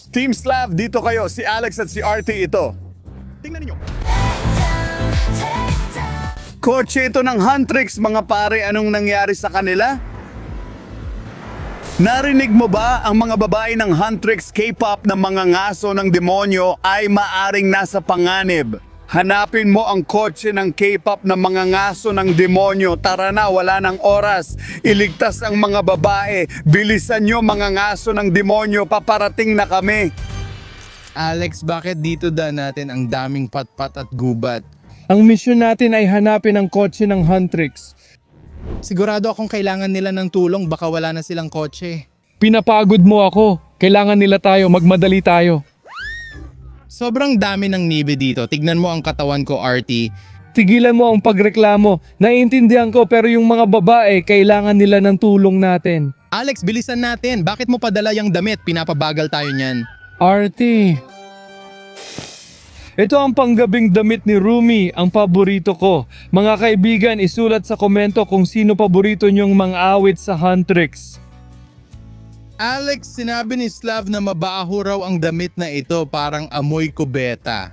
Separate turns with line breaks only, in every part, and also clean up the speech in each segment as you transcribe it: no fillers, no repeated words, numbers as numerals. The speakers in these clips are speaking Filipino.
Team Slav, dito kayo. Si Alex at si RT ito. Tingnan niyo. Kotse ito ng Huntrix, mga pare. Anong nangyari sa kanila? Narinig mo ba ang mga babae ng Huntrix K-pop na mga ngaso ng demonyo ay maaring nasa panganib? Hanapin mo ang kotse ng K-pop na mga ngaso ng demonyo. Tara na, wala ng oras. Iligtas ang mga babae. Bilisan nyo mga ngaso ng demonyo, paparating na kami.
Alex, bakit dito natin ang daming patpat at gubat?
Ang misyon natin ay hanapin ang kotse ng Huntrix.
Sigurado akong kailangan nila ng tulong, baka wala na silang kotse.
Pinapagod mo ako. Kailangan nila tayo, magmadali tayo.
Sobrang dami ng nibe dito. Tignan mo ang katawan ko, RT.
Tigilan mo ang pagreklamo. Naiintindihan ko pero yung mga babae, kailangan nila ng tulong natin.
Alex, bilisan natin. Bakit mo padala yung damit? Pinapabagal tayo niyan.
RT. Ito ang panggabing damit ni Rumi, ang paborito ko. Mga kaibigan, isulat sa komento kung sino paborito niyong mang-awit sa Huntrix.
Alex, sinabi ni Slav na mabaho raw ang damit na ito, parang amoy kubeta.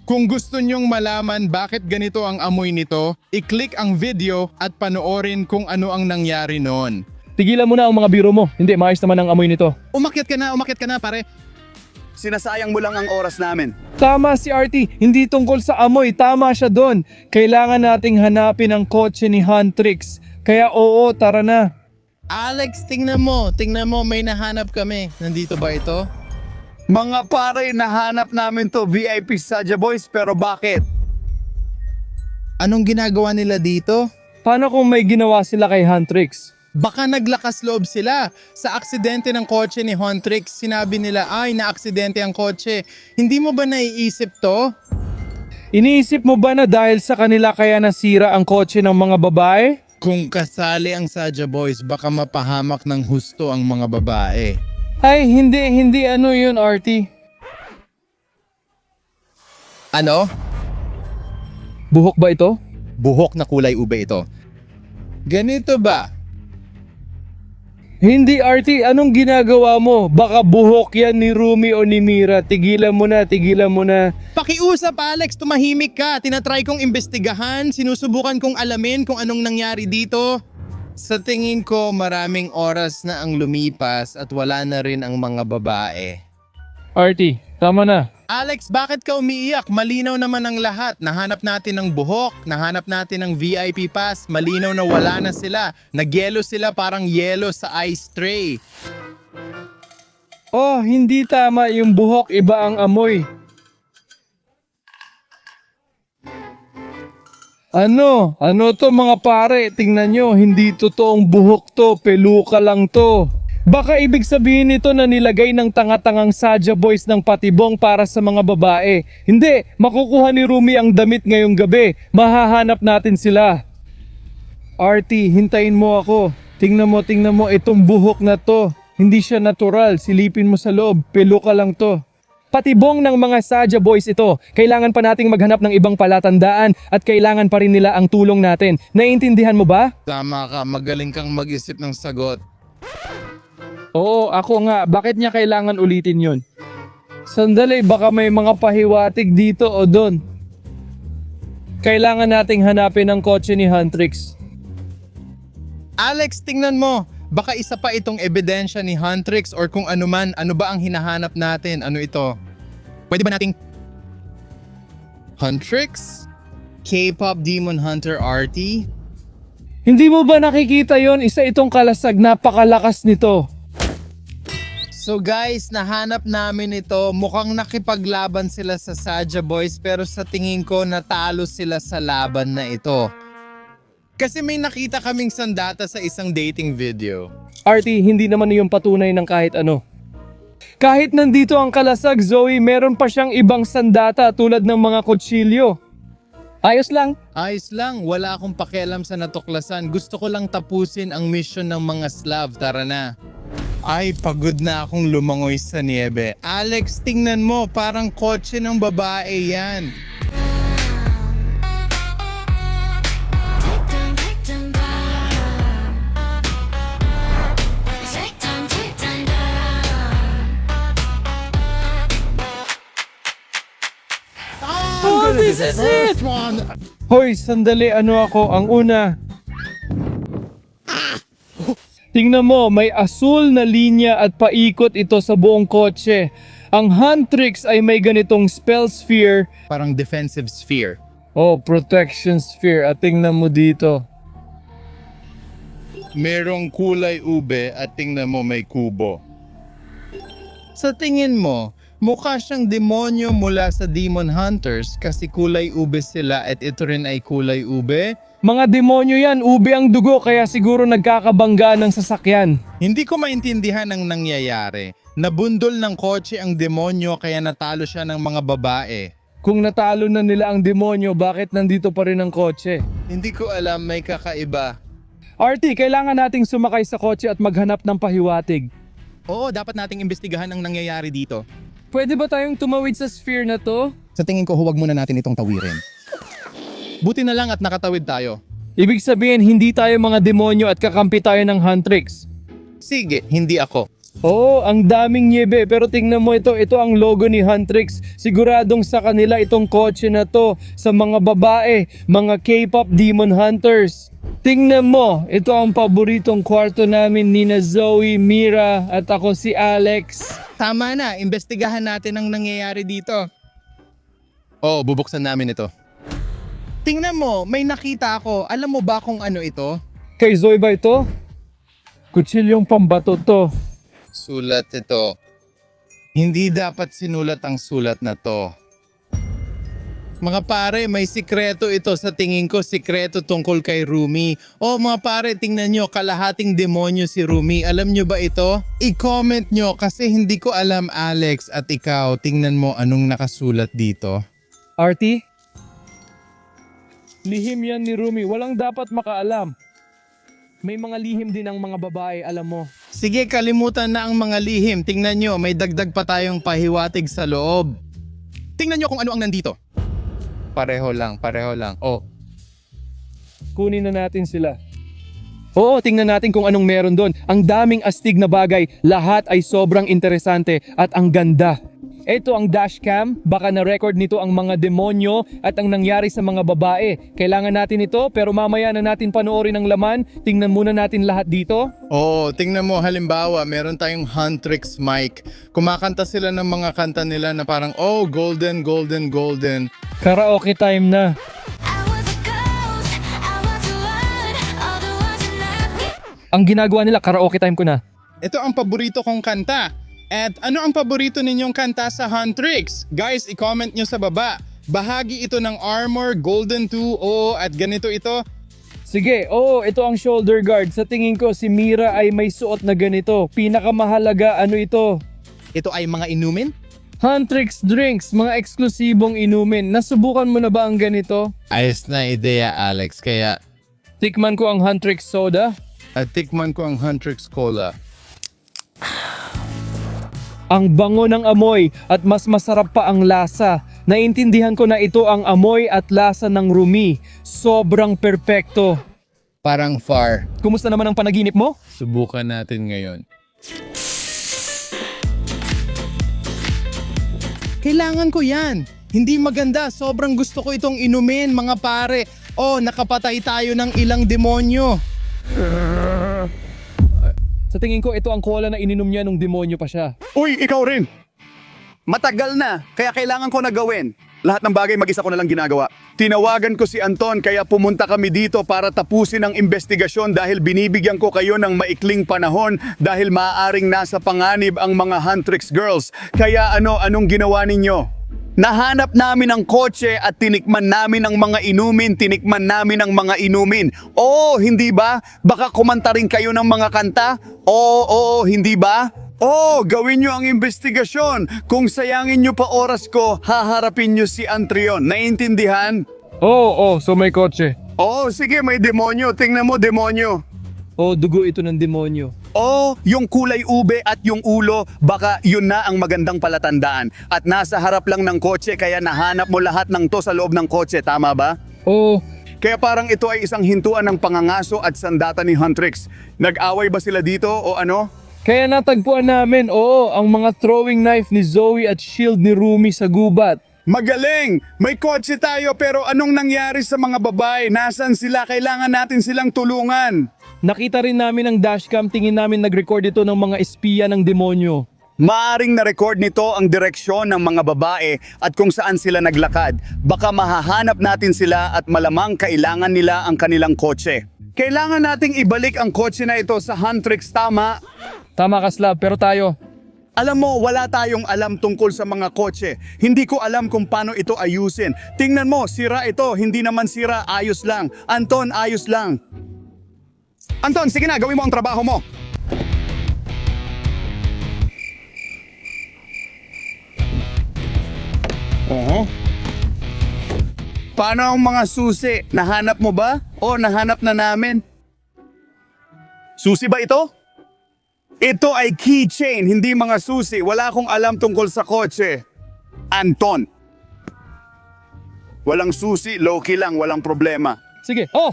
Kung gusto nyong malaman bakit ganito ang amoy nito, i-click ang video at panoorin kung ano ang nangyari noon.
Tigilan mo na ang mga biro mo. Hindi, maayos naman ang amoy nito.
Umakyat ka na pare.
Sinasayang mo lang ang oras namin.
Tama si RT, hindi tungkol sa amoy, tama siya doon. Kailangan nating hanapin ang kotse ni Huntrix. Kaya oo, tara na.
Alex, tingnan mo, may nahanap kami. Nandito ba ito?
Mga pare, nahanap namin to VIP Saja Boys, pero bakit?
Anong ginagawa nila dito?
Paano kung may ginawa sila kay Huntrix?
Baka naglakas loob sila. Sa aksidente ng kotse ni Huntrix, sinabi nila, ay, na-aksidente ang kotse. Hindi mo ba naiisip to?
Iniisip mo ba na dahil sa kanila kaya nasira ang kotse ng mga babae?
Kung kasali ang Saja Boys, baka mapahamak ng husto ang mga babae.
Ay, hindi ano yun, RT.
Ano?
Buhok ba ito?
Buhok na kulay ube ito. Ganito ba?
Hindi, RT, anong ginagawa mo? Baka buhok yan ni Rumi o ni Mira. Tigilan mo na.
Pakiusap, Alex, tumahimik ka. Tinatry kong imbestigahan, sinusubukan kong alamin kung anong nangyari dito. Sa tingin ko, maraming oras na ang lumipas at wala na rin ang mga babae.
RT, tama na.
Alex, bakit ka umiiyak? Malinaw naman ang lahat. Nahanap natin ng buhok, nahanap natin ng VIP pass, malinaw na wala na sila. Nagyelo sila parang yelo sa ice tray.
Oh, hindi tama yung buhok, iba ang amoy. Ano to mga pare? Tingnan nyo, hindi totoong buhok to, peluka lang to. Baka ibig sabihin nito na nilagay ng tanga-tangang Saja Boys ng patibong para sa mga babae. Hindi, makukuha ni Rumi ang damit ngayong gabi. Mahahanap natin sila. RT, hintayin mo ako. Tingnan mo itong buhok na to. Hindi siya natural, silipin mo sa loob, peluka lang to. Patibong ng mga Saja Boys ito. Kailangan pa nating maghanap ng ibang palatandaan at kailangan pa rin nila ang tulong natin. Naiintindihan mo ba?
Tama ka, magaling kang mag-isip ng sagot.
Oo, ako nga. Bakit niya kailangan ulitin yun? Sandali, baka may mga pahiwatig dito o doon. Kailangan nating hanapin ang kotse ni Huntrix.
Alex, tingnan mo. Baka isa pa itong ebidensya ni Huntrix or kung ano man. Ano ba ang hinahanap natin? Ano ito? Pwede ba nating... Huntrix? K-pop Demon Hunter RT?
Hindi mo ba nakikita yon? Isa itong kalasag, napakalakas nito.
So guys, nahanap namin ito. Mukhang nakipaglaban sila sa Saja Boys pero sa tingin ko natalo sila sa laban na ito. Kasi may nakita kaming sandata sa isang dating video.
RT, hindi naman yung patunay ng kahit ano. Kahit nandito ang kalasag, Zoe, meron pa siyang ibang sandata tulad ng mga kutsilyo. Ayos lang.
Ayos lang, wala akong pakialam sa natuklasan. Gusto ko lang tapusin ang mission ng mga Slav. Tara na. Ay, pagod na akong lumangoy sa niebe. Alex, tingnan mo, parang kotse ng babae yan.
this is it! Hoy, sandali, ano ako? Ang una. Tingnan mo, may asul na linya at paikot ito sa buong kotse. Ang Huntrix ay may ganitong spell sphere.
Parang defensive sphere.
Oh, protection sphere. At tingnan mo dito.
Merong kulay ube at tingnan mo may kubo. Sa tingin mo, mukha siyang demonyo mula sa Demon Hunters kasi kulay ube sila at ito rin ay kulay ube?
Mga demonyo yan, ube ang dugo kaya siguro nagkakabangga ng sasakyan.
Hindi ko maintindihan ang nangyayari. Nabundol ng kotse ang demonyo kaya natalo siya ng mga babae.
Kung natalo na nila ang demonyo, bakit nandito pa rin ang kotse?
Hindi ko alam, may kakaiba.
RT, kailangan nating sumakay sa kotse at maghanap ng pahiwatig.
Oo, dapat nating imbestigahan ang nangyayari dito.
Pwede ba tayong tumawid sa sphere na to?
Sa tingin ko, huwag muna natin itong tawirin. Buti na lang at nakatawid tayo.
Ibig sabihin, hindi tayo mga demonyo at kakampi tayo ng Huntrix.
Sige, hindi ako.
Oo, ang daming nyebe, pero tingnan mo ito ang logo ni Huntrix. Siguradong sa kanila itong kotse na to, sa mga babae, mga K-pop demon hunters. Tingnan mo, ito ang paboritong kwarto namin ni na Zoe, Mira at ako si Alex.
Tama na, imbestigahan natin ang nangyayari dito. Oo, bubuksan namin ito. Tingnan mo, may nakita ako. Alam mo ba kung ano ito?
Kay Zoe ba ito? Kutsilyong pambato to.
Sulat ito. Hindi dapat sinulat ang sulat na to. Mga pare, may sikreto ito sa tingin ko, sikreto tungkol kay Rumi. Oh mga pare, tingnan nyo, kalahating demonyo si Rumi. Alam nyo ba ito? I-comment nyo kasi hindi ko alam, Alex, at ikaw, tingnan mo anong nakasulat dito.
RT? Lihim yan ni Rumi, walang dapat makaalam. May mga lihim din ang mga babae, alam mo.
Sige, kalimutan na ang mga lihim. Tingnan nyo, may dagdag pa tayong pahiwatig sa loob. Tingnan nyo kung ano ang nandito. Pareho lang. Oh,
Kunin na natin sila. Oo, tingnan natin kung anong meron doon. Ang daming astig na bagay, lahat ay sobrang interesante at ang ganda. Ito ang dashcam, baka na-record nito ang mga demonyo at ang nangyari sa mga babae. Kailangan natin ito pero mamaya na natin panoorin ang laman. Tingnan muna natin lahat dito.
Oo, tingnan mo halimbawa, meron tayong Huntrix mic. Kumakanta sila ng mga kanta nila na parang, oh, golden, golden, golden.
Karaoke time na. Ang ginagawa nila, karaoke time ko na.
Ito ang paborito kong kanta. At ano ang paborito ninyong kanta sa Huntrix? Guys, i-comment nyo sa baba. Bahagi ito ng armor, golden 2, oo, at ganito ito.
Sige, oo, ito ang shoulder guard. Sa tingin ko, si Mira ay may suot na ganito. Pinakamahalaga, ano ito?
Ito ay mga inumin?
Huntrix drinks, mga eksklusibong inumin. Nasubukan mo na ba ang ganito?
Ayos na ideya, Alex. Kaya,
Tikman ko ang Huntrix soda.
at tikman ko ang Huntrix Cola.
Ang bango ng amoy at mas masarap pa ang lasa. Naintindihan ko na ito ang amoy at lasa ng Rumi. Sobrang perpekto.
Parang far.
Kumusta naman ang panaginip mo?
Subukan natin ngayon. Kailangan ko yan. Hindi maganda. Sobrang gusto ko itong inumin, mga pare. Oh, nakapatay tayo ng ilang demonyo.
Sa tingin ko, ito ang cola na ininom niya nung demonyo pa siya.
Uy, ikaw rin! Matagal na, kaya kailangan ko na gawin. Lahat ng bagay mag-isa ko na lang ginagawa. Tinawagan ko si Anton kaya pumunta kami dito para tapusin ang investigasyon dahil binibigyan ko kayo ng maikling panahon dahil maaaring nasa panganib ang mga Huntrix girls. Kaya anong ginawa ninyo? Nahanap namin ang kotse at tinikman namin ang mga inumin. Oo, hindi ba? Baka kumanta rin kayo ng mga kanta? Oo, hindi ba? Oo, gawin nyo ang investigasyon. Kung sayangin nyo pa oras ko, haharapin nyo si Antrion. Naiintindihan?
Oo, so may kotse.
Oo, sige, may demonyo. Tingnan mo, demonyo.
Oo, dugo ito ng demonyo.
Oo, yung kulay ube at yung ulo, baka yun na ang magandang palatandaan. At nasa harap lang ng kotse, kaya nahanap mo lahat ng to sa loob ng kotse, tama ba?
Oo,
Kaya parang ito ay isang hintuan ng pangangaso at sandata ni Huntrix. Nag-away ba sila dito o ano?
kaya natagpuan namin, ang mga throwing knife ni Zoe at shield ni Rumi sa gubat.
Magaling! May kotse tayo pero anong nangyari sa mga babae? Nasaan sila? Kailangan natin silang tulungan.
Nakita rin namin ang dashcam, tingin namin nag-record ito ng mga espiya ng demonyo.
Maaring na-record nito ang direksyon ng mga babae at kung saan sila naglakad. Baka mahahanap natin sila at malamang kailangan nila ang kanilang kotse. Kailangan nating ibalik ang kotse na ito sa Huntrix, tama?
Tama ka, Slav, pero tayo,
Alam mo, wala tayong alam tungkol sa mga kotse. Hindi ko alam kung paano ito ayusin. Tingnan mo, sira ito. Hindi naman sira, ayos lang. Anton, ayos lang. Anton, sige na, gawin mo ang trabaho mo. Paano ang mga susi? Nahanap mo ba? O nahanap na namin? Susi ba ito? Ito ay keychain, hindi mga susi. Wala akong alam tungkol sa kotse. Anton. Walang susi, low-key lang, walang problema.
sige. Oh!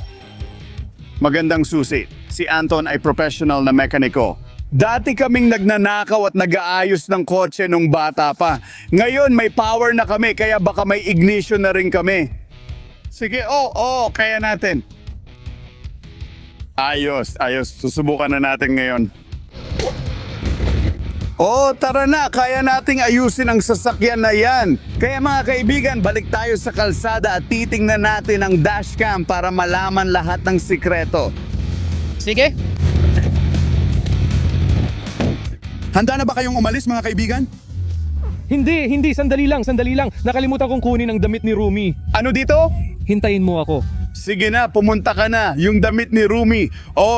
Magandang susi. Si Anton ay professional na mekaniko. Dati kaming nagnanakaw at nag-aayos ng kotse nung bata pa. Ngayon may power na kami kaya baka may ignition na rin kami. Sige, kaya natin. Ayos. Susubukan na natin ngayon. Tara na, kaya nating ayusin ang sasakyan na yan. Kaya mga kaibigan, balik tayo sa kalsada at titingnan natin ang dashcam para malaman lahat ng sikreto.
Sige.
Handa na ba kayong umalis mga kaibigan?
Hindi, sandali lang. Nakalimutan kong kunin ang damit ni Rumi.
Ano dito?
Hintayin mo ako.
Sige na, pumunta ka na. Yung damit ni Rumi.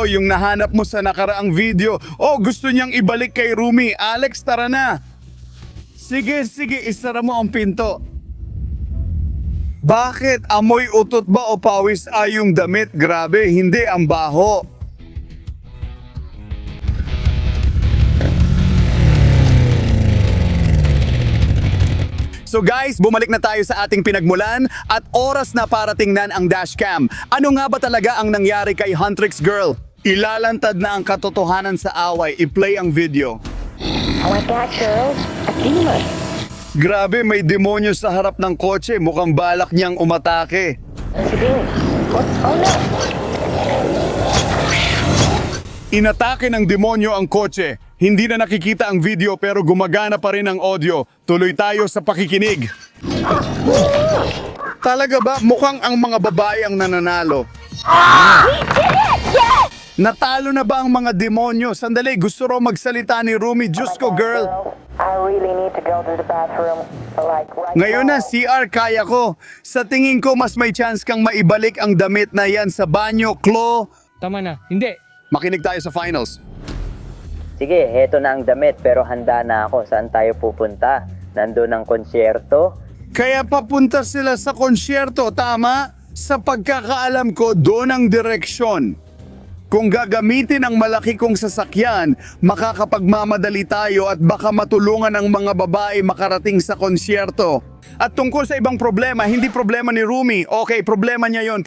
Yung nahanap mo sa nakaraang video. Gusto niyang ibalik kay Rumi. Alex, tara na. Sige, isara mo ang pinto. Bakit? Amoy utot ba o pawis yung damit? Grabe, hindi, ang baho. So guys, bumalik na tayo sa ating pinagmulan at oras na para tingnan ang dashcam. Ano nga ba talaga ang nangyari kay Huntrix Girl? Ilalantad na ang katotohanan sa away. I-play ang video.
Oh my God, Charles, a demon.
Grabe, may demonyo sa harap ng kotse. Mukhang balak niyang umatake.
Sige. What? Oh no.
Inatake ng demonyo ang kotse. Hindi na nakikita ang video pero gumagana pa rin ang audio. Tuloy tayo sa pakikinig. Talaga ba? Mukhang ang mga babae ang nananalo. Natalo na ba ang mga demonyo? Sandali, gusto raw magsalita ni Rumi. Diyos ko, girl.
I really need to go to the bathroom, like right
Ngayon na,
now.
CR, kaya ko. Sa tingin ko, mas may chance kang maibalik ang damit na yan sa banyo, Klo.
Tama na. Hindi.
Makinig tayo sa finals.
Sige, heto na ang damit pero handa na ako. Saan tayo pupunta? Nandun ang konsyerto?
Kaya papunta sila sa konsyerto, tama? Sa pagkakaalam ko, doon ang direksyon. Kung gagamitin ang malaki kong sasakyan, makakapagmamadali tayo at baka matulungan ang mga babae makarating sa konsyerto. At tungkol sa ibang problema, hindi problema ni Rumi. Okay, problema niya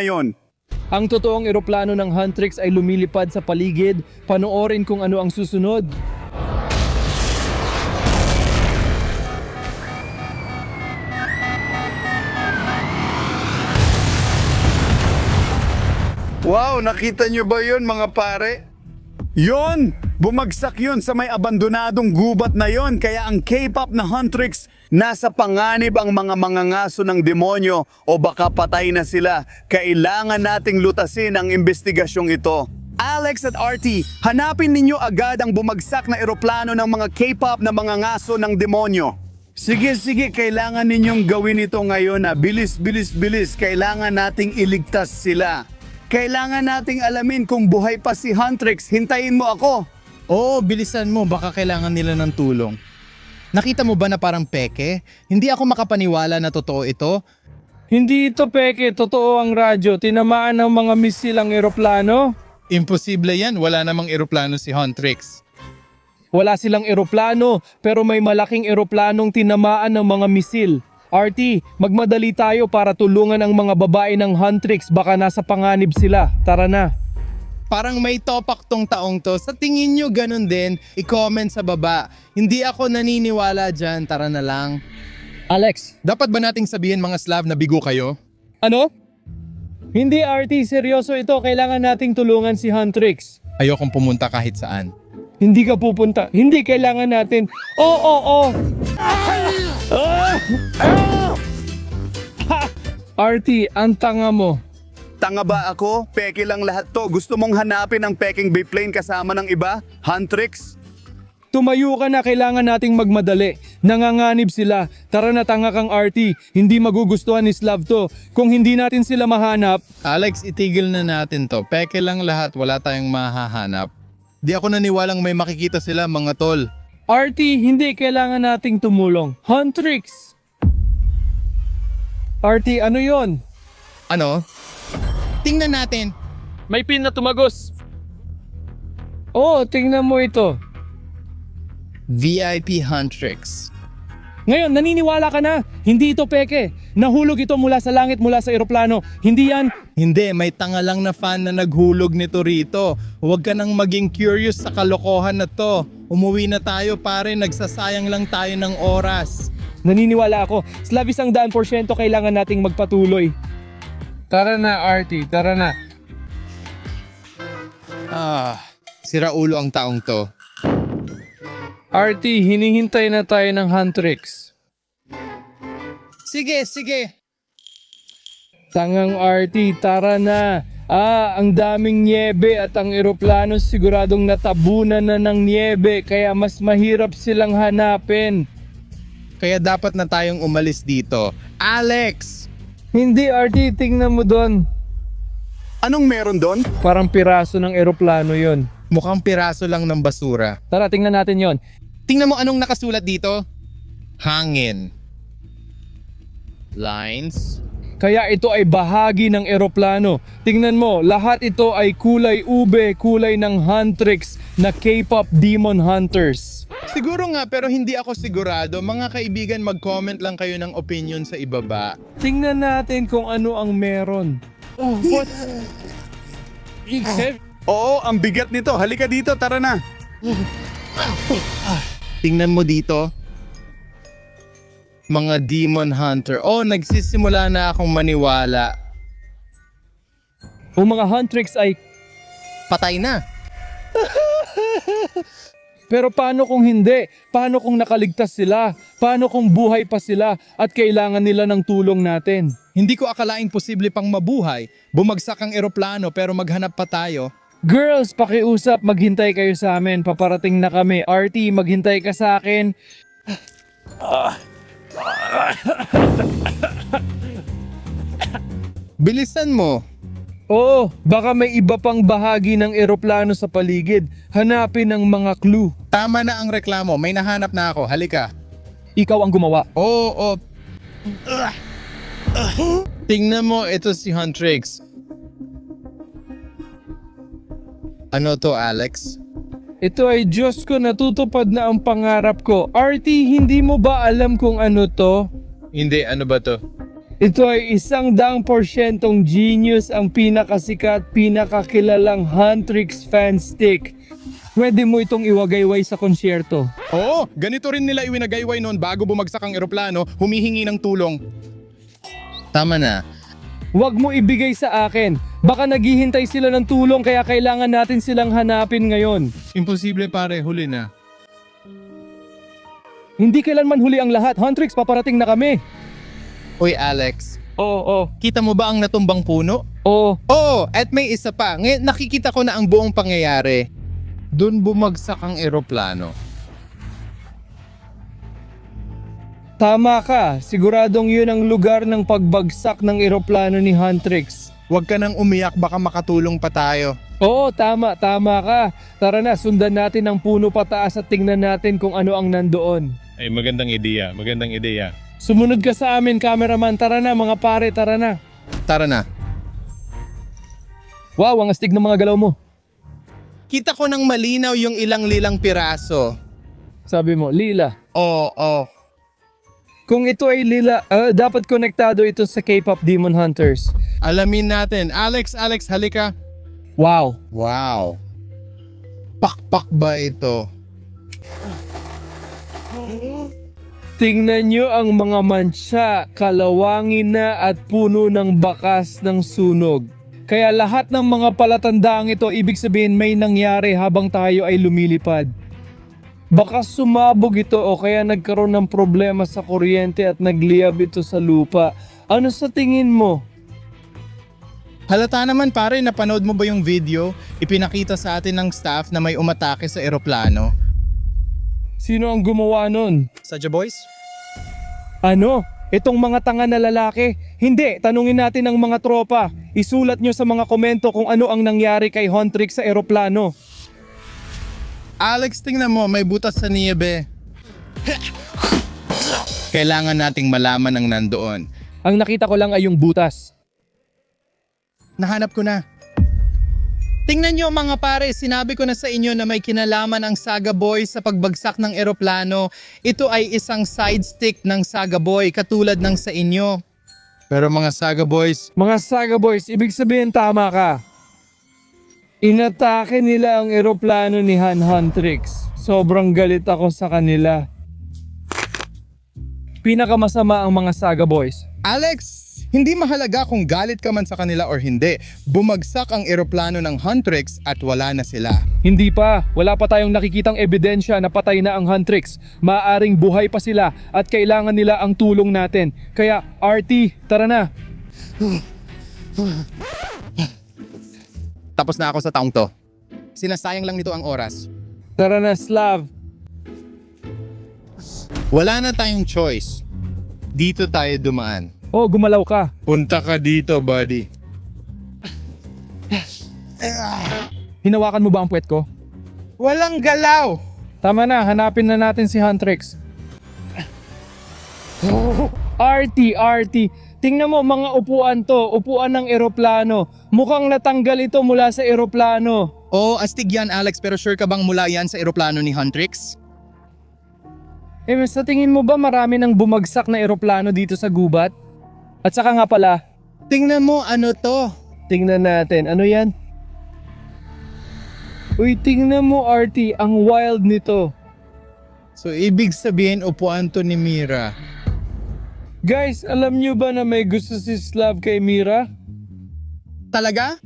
yon.
Ang totoong eroplano ng Huntrix ay lumilipad sa paligid. Panoorin kung ano ang susunod.
Wow, nakita niyo ba yun mga pare? Yon! Bumagsak yun sa may abandonadong gubat na yon. Kaya ang K-pop na Huntrix, nasa panganib ang mga mangangaso ng demonyo o baka patay na sila. Kailangan nating lutasin ang investigasyong ito. Alex at RT, hanapin ninyo agad ang bumagsak na eroplano ng mga K-pop na mangangaso ng demonyo. Sige, kailangan ninyong gawin ito ngayon na bilis. Kailangan nating iligtas sila. Kailangan nating alamin kung buhay pa si Huntrix. Hintayin mo ako.
Bilisan mo, baka kailangan nila ng tulong. Nakita mo ba na parang peke? Hindi ako makapaniwala na totoo ito.
Hindi ito peke. Totoo ang radyo. Tinamaan ng mga misil ang eroplano.
Imposible yan, wala namang eroplano si Huntrix.
Wala silang eroplano, pero may malaking eroplanong tinamaan ng mga misil. RT, magmadali tayo para tulungan ang mga babae ng Huntrix. Baka nasa panganib sila. Tara na.
Parang may topak tong taong to. Sa tingin nyo ganun din, i-comment sa baba. Hindi ako naniniwala dyan, tara na lang.
Alex,
Dapat ba nating sabihin mga Slav na bigo kayo?
ano? Hindi RT, seryoso ito. Kailangan nating tulungan si Huntrix.
Ayokong pumunta kahit saan.
Hindi ka pupunta. Hindi kailangan natin. Oo. RT, ang tanga mo.
Tanga ba ako? Peke lang lahat to. Gusto mong hanapin ang peking biplane kasama ng iba? Huntrix?
Tumayo ka na, kailangan nating magmadali. Nanganganib sila. Tara na, tanga kang RT. Hindi magugustuhan ni Slav to. Kung hindi natin sila mahanap,
Alex, itigil na natin to. Peke lang lahat, wala tayong mahahanap. Di ako naniwalang may makikita sila mga tol.
RT, hindi kailangan nating tumulong. Huntrix! RT, ano yon?
Ano? Tingnan natin.
May pin na tumagos. Oo, tingnan mo ito.
VIP Huntrix.
Ngayon, naniniwala ka na. Hindi ito peke. Nahulog ito mula sa langit, mula sa eroplano. Hindi yan.
Hindi, may tanga lang na fan na naghulog nito rito. Huwag ka nang maging curious sa kalokohan na to. Umuwi na tayo pare, nagsasayang lang tayo ng oras.
Naniniwala ako. Slav 100% kailangan nating magpatuloy. Tara na, RT. Tara na.
Sira ulo ang taong to.
RT, hinihintay na tayo ng Huntrix.
Sige.
Tangang RT, tara na. Ang daming niebe at ang eroplano siguradong natabunan na ng niebe kaya mas mahirap silang hanapin.
Kaya dapat na tayong umalis dito. Alex!
Hindi RT, tingnan mo doon.
Anong meron doon?
Parang piraso ng eroplano yon.
Mukhang piraso lang ng basura.
Tara, tingnan natin yon.
Tingnan mo anong nakasulat dito. Hangin. Lines.
Kaya ito ay bahagi ng eroplano. Tingnan mo, lahat ito ay kulay ube, kulay ng Huntrix na K-pop Demon Hunters.
Siguro nga pero hindi ako sigurado. Mga kaibigan, mag-comment lang kayo ng opinion sa ibaba.
Tingnan natin kung ano ang meron. Oh, what?
Oo, ang bigat nito. Halika dito, tara na.
Tingnan mo dito. Mga Demon Hunter. Oh, nagsisimula na akong maniwala.
Ang mga Huntrix ay...
Patay na.
Pero paano kung hindi? Paano kung nakaligtas sila? Paano kung buhay pa sila at kailangan nila ng tulong natin?
Hindi ko akalaing posible pang mabuhay. Bumagsak ang eroplano pero maghanap pa tayo.
Girls, pakiusap, maghintay kayo sa amin. Paparating na kami. RT, maghintay ka sa akin.
Bilisan mo.
Oo, baka may iba pang bahagi ng eroplano sa paligid. Hanapin ang mga clue.
Tama na ang reklamo. May nahanap na ako. Halika.
Ikaw ang gumawa.
Oo. Tingnan mo, ito si Huntrix. Ano to, Alex?
Ito ay Diyos ko, natutupad na ang pangarap ko. RT, hindi mo ba alam kung ano to?
Hindi, ano ba to?
Ito ay 100% genius, ang pinakasikat, pinakakilalang Huntrix fan stick. Pwede mo itong iwagayway sa konsyerto.
Oo, ganito rin nila iwinagayway noon bago bumagsak ang eroplano, humihingi ng tulong. Tama na.
Huwag mo ibigay sa akin. Baka naghihintay sila ng tulong kaya kailangan natin silang hanapin ngayon.
Imposible pare, huli na.
Hindi kailanman huli ang lahat. Huntrix, paparating na kami.
Uy Alex,
Oo.
kita mo ba ang natumbang puno?
Oo.
Oo, at may isa pa. Ngayon nakikita ko na ang buong pangyayari. Doon bumagsak ang eroplano.
Tama ka. Siguradong yun ang lugar ng pagbagsak ng eroplano ni Huntrix.
Huwag ka nang umiyak, baka makatulong pa tayo.
Oo, tama ka. Tara na, sundan natin ang puno pataas at tingnan natin kung ano ang nandoon.
Ay, magandang ideya.
Sumunod ka sa amin, cameraman. Tara na, mga pare, tara na.
Tara na.
Wow, ang astig ng mga galaw mo.
Kita ko ng malinaw yung ilang lilang piraso.
Sabi mo, lila.
Oo.
Kung ito ay lila, dapat konektado ito sa K-pop Demon Hunters.
Alamin natin. Alex, halika.
Wow.
Wow. Pakpak ba ito?
Tingnan nyo ang mga mantsa, kalawangin na at puno ng bakas ng sunog. Kaya lahat ng mga palatandaang ito, ibig sabihin may nangyari habang tayo ay lumilipad. Baka sumabog ito o kaya nagkaroon ng problema sa kuryente at nagliyab ito sa lupa. Ano sa tingin mo?
Halata naman pare, napanood mo ba yung video? Ipinakita sa atin ng staff na may umatake sa eroplano.
Sino ang gumawa nun?
Sadya boys?
Ano? Itong mga tanga na lalaki? Hindi, tanungin natin ang mga tropa. Isulat nyo sa mga komento kung ano ang nangyari kay Huntrix sa eroplano.
Alex, tingnan mo, may butas sa niyebe. Kailangan nating malaman ang nandoon.
Ang nakita ko lang ay yung butas.
Nahanap ko na. Tingnan nyo mga pare, sinabi ko na sa inyo na may kinalaman ang Saga Boy sa pagbagsak ng eroplano. Ito ay isang side stick ng Saga Boy katulad ng sa inyo. Pero mga Saga Boys,
Mga Saga Boys, ibig sabihin tama ka. Inatake nila ang eroplano ni Huntrix. Sobrang galit ako sa kanila. Pinakamasama ang mga Saga Boys.
Alex, hindi mahalaga kung galit ka man sa kanila or hindi. Bumagsak ang eroplano ng Huntrix at wala na sila.
Hindi pa. Wala pa tayong nakikitang ebidensya na patay na ang Huntrix. Maaring buhay pa sila at kailangan nila ang tulong natin. Kaya RT, tara na.
Tapos na ako sa taong to. Sinasayang lang nito ang oras.
Tara na, Slav.
Wala na tayong choice. Dito tayo dumaan.
Oh, gumalaw ka.
Punta ka dito, buddy.
Hinawakan mo ba ang puwet ko?
Walang galaw!
Tama na, hanapin na natin si Huntrix. RT. Tingnan mo mga upuan to, upuan ng eroplano. Mukhang natanggal ito mula sa eroplano.
Oo, astig yan Alex, pero sure ka bang mula yan sa eroplano ni Huntrix?
Sa tingin mo ba marami nang bumagsak na eroplano dito sa gubat? At saka nga pala,
Tingnan mo ano to.
tingnan natin, ano yan? Uy, tingnan mo RT, ang wild nito.
So ibig sabihin upuan to ni Mira.
Guys, alam nyo ba na may gusto si Slav kay Mira?
Talaga?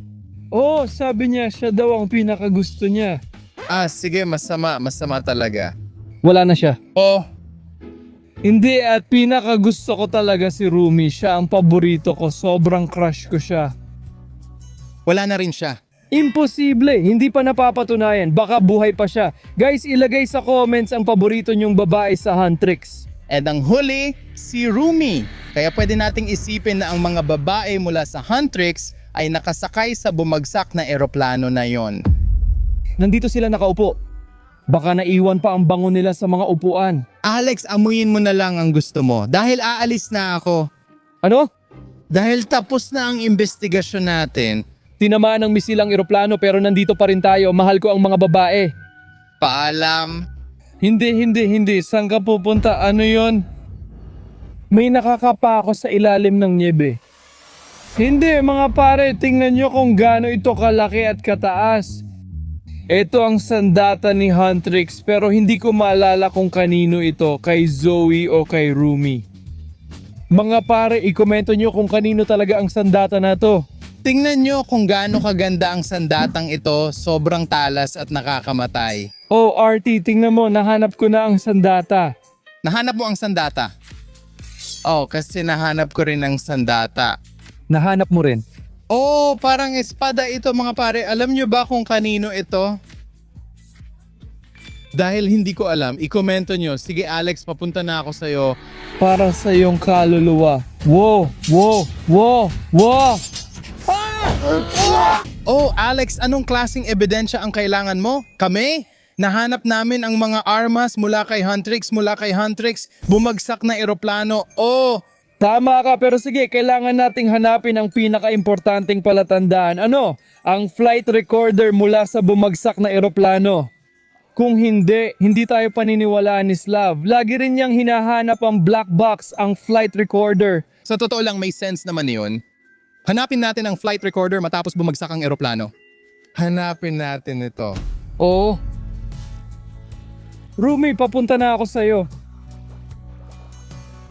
Oo, sabi niya siya daw ang pinakagusto niya.
Ah, sige, masama talaga.
Wala na siya.
Oh,
Hindi, at pinakagusto ko talaga si Rumi. Siya ang paborito ko. Sobrang crush ko siya.
wala na rin siya.
Imposible. Hindi pa napapatunayan. Baka buhay pa siya. Guys, ilagay sa comments ang paborito niyong babae sa Huntrix.
At ang huli, si Rumi. Kaya pwede nating isipin na ang mga babae mula sa Huntrix ay nakasakay sa bumagsak na eroplano na yon.
Nandito sila nakaupo. Baka naiwan pa ang bango nila sa mga upuan.
Alex, amuyin mo na lang ang gusto mo dahil aalis na ako.
Ano?
Dahil tapos na ang investigasyon natin.
Tinamaan ng misil ang eroplano pero nandito pa rin tayo. Mahal ko ang mga babae.
Paalam.
Hindi. Saan ka pupunta? Ano yon? May nakakapa ako sa ilalim ng niebe. Hindi mga pare, tingnan nyo kung gaano ito kalaki at kataas. Ito ang sandata ni Huntrix pero hindi ko maalala kung kanino ito, kay Zoe o kay Rumi. Mga pare, ikomento nyo kung kanino talaga ang sandata na to.
Tingnan nyo kung gaano kaganda ang sandatang ito, sobrang talas at nakakamatay.
Oh RT, tingnan mo, nahanap ko na ang sandata.
Nahanap mo ang sandata? Oh, kasi nahanap ko rin ang sandata.
Nahanap mo rin.
Oh, parang espada ito mga pare. Alam nyo ba kung kanino ito? Dahil hindi ko alam, ikomento nyo. Sige Alex, papunta na ako sa'yo.
Para sa iyong kaluluwa. Wow!
Oh, Alex, anong klaseng ebidensya ang kailangan mo? Kami? Nahanap namin ang mga armas mula kay Huntrix, bumagsak na eroplano. Oh,
Tama ka, pero sige, kailangan nating hanapin ang pinaka-importanting palatandaan. Ano? Ang flight recorder mula sa bumagsak na eroplano. Kung hindi tayo paniniwalaan ni Slav. Lagi rin niyang hinahanap ang black box, ang flight recorder.
sa totoo lang may sense naman yun. Hanapin natin ang flight recorder matapos bumagsak ang eroplano. Hanapin natin ito.
Oo. Rumi, papunta na ako sa'yo.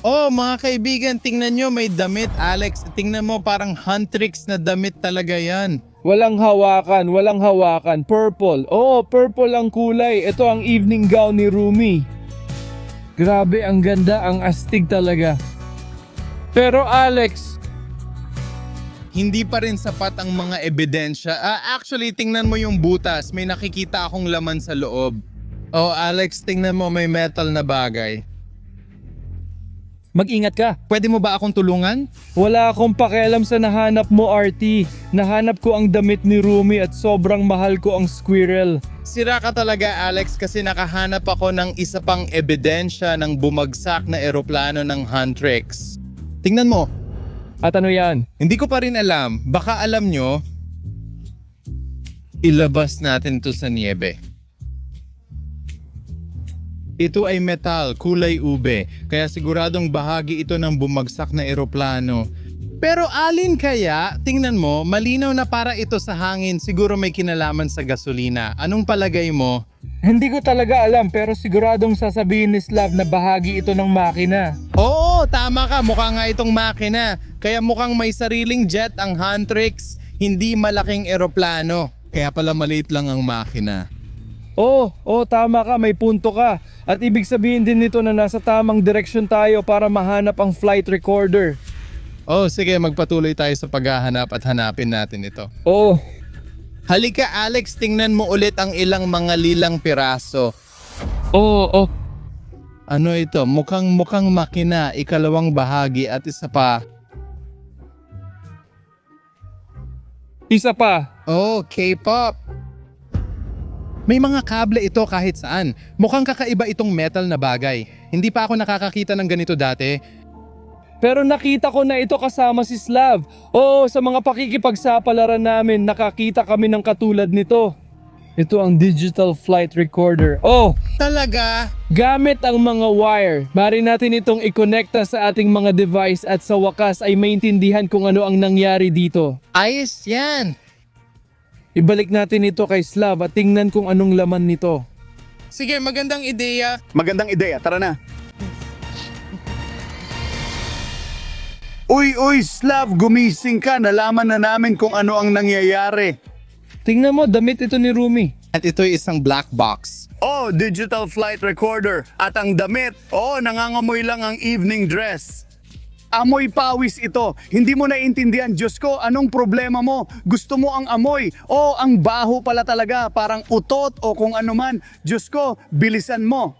Oh, mga kaibigan, tingnan nyo, may damit, Alex. Tingnan mo, parang Huntrix na damit talaga yan.
Walang hawakan, walang hawakan. Purple. Oo, purple ang kulay. Ito ang evening gown ni Rumi. Grabe, ang ganda, ang astig talaga. Pero Alex,
Hindi pa rin sapat ang mga ebidensya. Actually, tingnan mo yung butas. May nakikita akong laman sa loob. Oh, Alex, tingnan mo, may metal na bagay.
mag-ingat ka.
Pwede mo ba akong tulungan?
Wala akong pakialam sa nahanap mo, RT. Nahanap ko ang damit ni Rumi at sobrang mahal ko ang squirrel.
Sira ka talaga, Alex, kasi nakahanap ako ng isa pang ebidensya ng bumagsak na eroplano ng Huntrix. Tingnan mo,
At ano yan?
hindi ko pa rin alam. Baka alam nyo, ilabas natin to sa niebe. Ito ay metal, kulay ube, kaya siguradong bahagi ito ng bumagsak na eroplano. Pero alin kaya? Tingnan mo, malinaw na para ito sa hangin, siguro may kinalaman sa gasolina. Anong palagay mo?
Hindi ko talaga alam pero siguradong sasabihin ni Slav na bahagi ito ng makina.
Oo, tama ka, mukha nga itong makina. Kaya mukhang may sariling jet ang Huntrix, hindi malaking eroplano. Kaya pala maliit lang ang makina.
Oo, tama ka, may punto ka. At ibig sabihin din nito na nasa tamang direksyon tayo para mahanap ang flight recorder.
Oh, sige, magpatuloy tayo sa paghahanap at hanapin natin ito.
Oo,
Halika Alex, tingnan mo ulit ang ilang mga lilang piraso.
oo.
Ano ito? Mukhang makina, ikalawang bahagi at isa pa.
Isa pa.
Oh, K-pop. May mga kable ito kahit saan. Mukhang kakaiba itong metal na bagay. Hindi pa ako nakakakita ng ganito dati.
Pero nakita ko na ito kasama si Slav. Oo, sa mga pakikipagsapalaran namin, nakakita kami ng katulad nito. Ito ang digital flight recorder. Oh,
Talaga?
gamit ang mga wire. Mari natin itong i-connecta sa ating mga device at sa wakas ay maintindihan kung ano ang nangyari dito.
Ayos yan.
Ibalik natin ito kay Slav at tingnan kung anong laman nito.
Sige, magandang ideya.
Magandang ideya, tara na. Uy, Slav, gumising ka. Nalaman na namin kung ano ang nangyayari.
Tingnan mo, damit ito ni Rumi.
At ito'y isang black box.
Oh, digital flight recorder. At ang damit, nangangamoy lang ang evening dress. Amoy pawis ito. Hindi mo naiintindihan, Diyos ko, anong problema mo? Gusto mo ang amoy? Ang baho pala talaga, parang utot o kung ano man. Diyos ko, bilisan mo.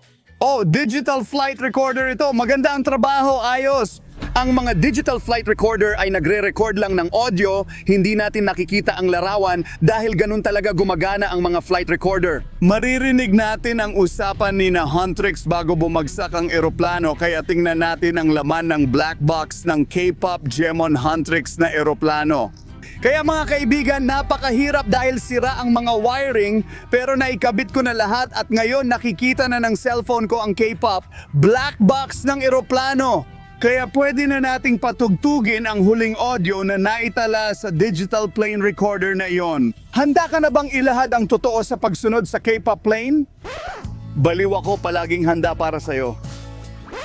Digital flight recorder ito. Maganda ang trabaho, ayos. Ang mga digital flight recorder ay nagre-record lang ng audio, hindi natin nakikita ang larawan dahil ganun talaga gumagana ang mga flight recorder. Maririnig natin ang usapan ni na Huntrix bago bumagsak ang eroplano kaya tingnan natin ang laman ng black box ng K-pop Gemon Huntrix na eroplano. Kaya mga kaibigan, napakahirap dahil sira ang mga wiring pero naikabit ko na lahat at ngayon nakikita na ng cellphone ko ang K-pop black box ng eroplano. Kaya pwede na nating patugtugin ang huling audio na naitala sa digital plane recorder na iyon. Handa ka na bang ilahad ang totoo sa pagsunod sa K-pop plane? Baliw ako, palaging handa para sa'yo.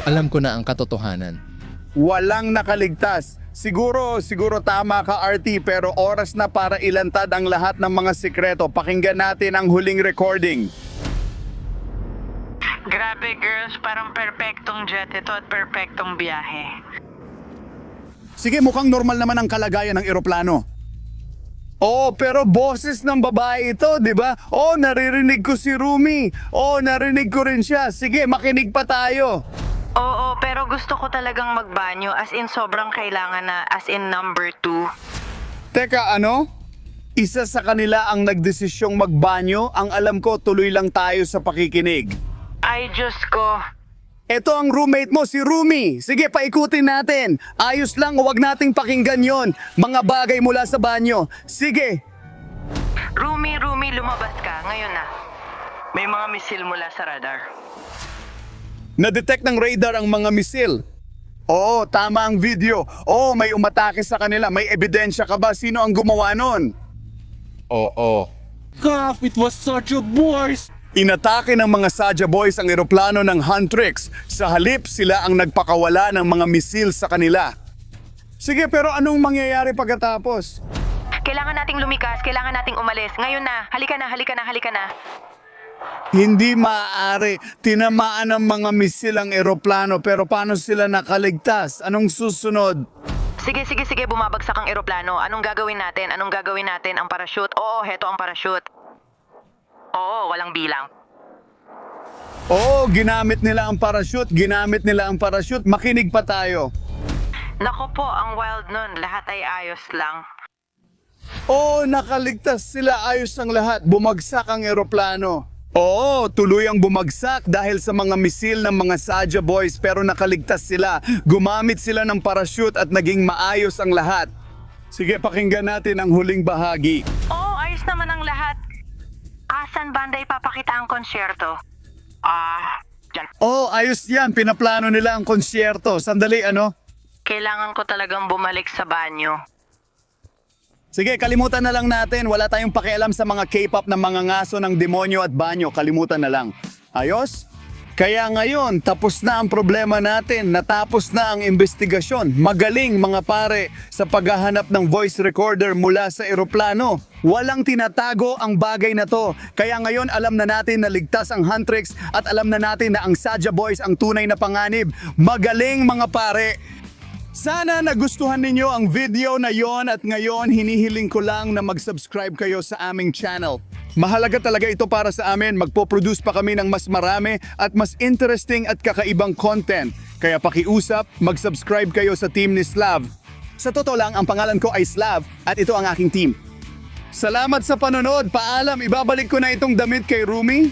Alam ko na ang katotohanan.
Walang nakaligtas. Siguro tama ka RT pero oras na para ilantad ang lahat ng mga sikreto. Pakinggan natin ang huling recording.
Grabe girls, parang perfectong jet ito at perfectong biyahe.
Sige, mukhang normal naman ang kalagayan ng eroplano. Pero boses ng babae ito, di ba? Naririnig ko si Rumi. Narinig ko rin siya. Sige, makinig pa tayo.
Oo, pero gusto ko talagang magbanyo as in sobrang kailangan na as in number 2.
Teka, ano? Isa sa kanila ang nagdesisyong magbanyo. Ang alam ko, tuloy lang tayo sa pakikinig.
Ay, Diyos ko.
Ito ang roommate mo, si Rumi. Sige, paikutin natin. Ayos lang, huwag nating pakinggan yon. Mga bagay mula sa banyo. Sige.
Rumi, lumabas ka. Ngayon na. May mga misil mula sa radar.
Na-detect ng radar ang mga misil. Tama ang video. May umatake sa kanila. May ebidensya ka ba? Sino ang gumawa nun?
Oo.
God, it was such a boys!
Inatake ng mga Saja Boys ang eroplano ng Huntrix. Sa halip, sila ang nagpakawala ng mga misil sa kanila. Sige, pero anong mangyayari pagkatapos?
Kailangan nating lumikas, kailangan nating umalis. Ngayon na, halika na, halika na, halika na.
Hindi maaari. Tinamaan ng mga misil ang eroplano pero paano sila nakaligtas? Anong susunod?
Sige, sige, sige, bumabagsak ang eroplano. Anong gagawin natin? Anong gagawin natin? Ang parachute? Oo, heto ang parachute. Oo, walang bilang.
Oo, ginamit nila ang parachute. Ginamit nila ang parachute. Makinig pa tayo.
Nako po, ang wild nun. Lahat ay ayos lang.
Oo, nakaligtas sila. Ayos ang lahat. Bumagsak ang eroplano. Oo, tuluyang bumagsak dahil sa mga misil ng mga Saja Boys pero nakaligtas sila. Gumamit sila ng parachute at naging maayos ang lahat. Sige, pakinggan natin ang huling bahagi.
Oo, ayos naman ang lahat. Asan banda ipapakita ang konsyerto? Dyan.
Oo, ayos yan. Pinaplano nila ang konsyerto. Sandali, ano?
Kailangan ko talagang bumalik sa banyo.
Sige, kalimutan na lang natin. Wala tayong pakialam sa mga K-pop na mga ngaso ng demonyo at banyo. Kalimutan na lang. Ayos? Kaya ngayon, tapos na ang problema natin. Natapos na ang investigasyon. Magaling mga pare sa paghahanap ng voice recorder mula sa eroplano. Walang tinatago ang bagay na to. Kaya ngayon alam na natin na ligtas ang Huntrix at alam na natin na ang Saja Boys ang tunay na panganib. Magaling mga pare! Sana nagustuhan ninyo ang video na yon at ngayon hinihiling ko lang na mag-subscribe kayo sa aming channel. Mahalaga talaga ito para sa amin. Magpo-produce pa kami ng mas marami at mas interesting at kakaibang content. Kaya pakiusap, mag-subscribe kayo sa team ni Slav. Sa totoo lang, ang pangalan ko ay Slav at ito ang aking team. Salamat sa panonood. Paalam, ibabalik ko na itong damit kay Rumi.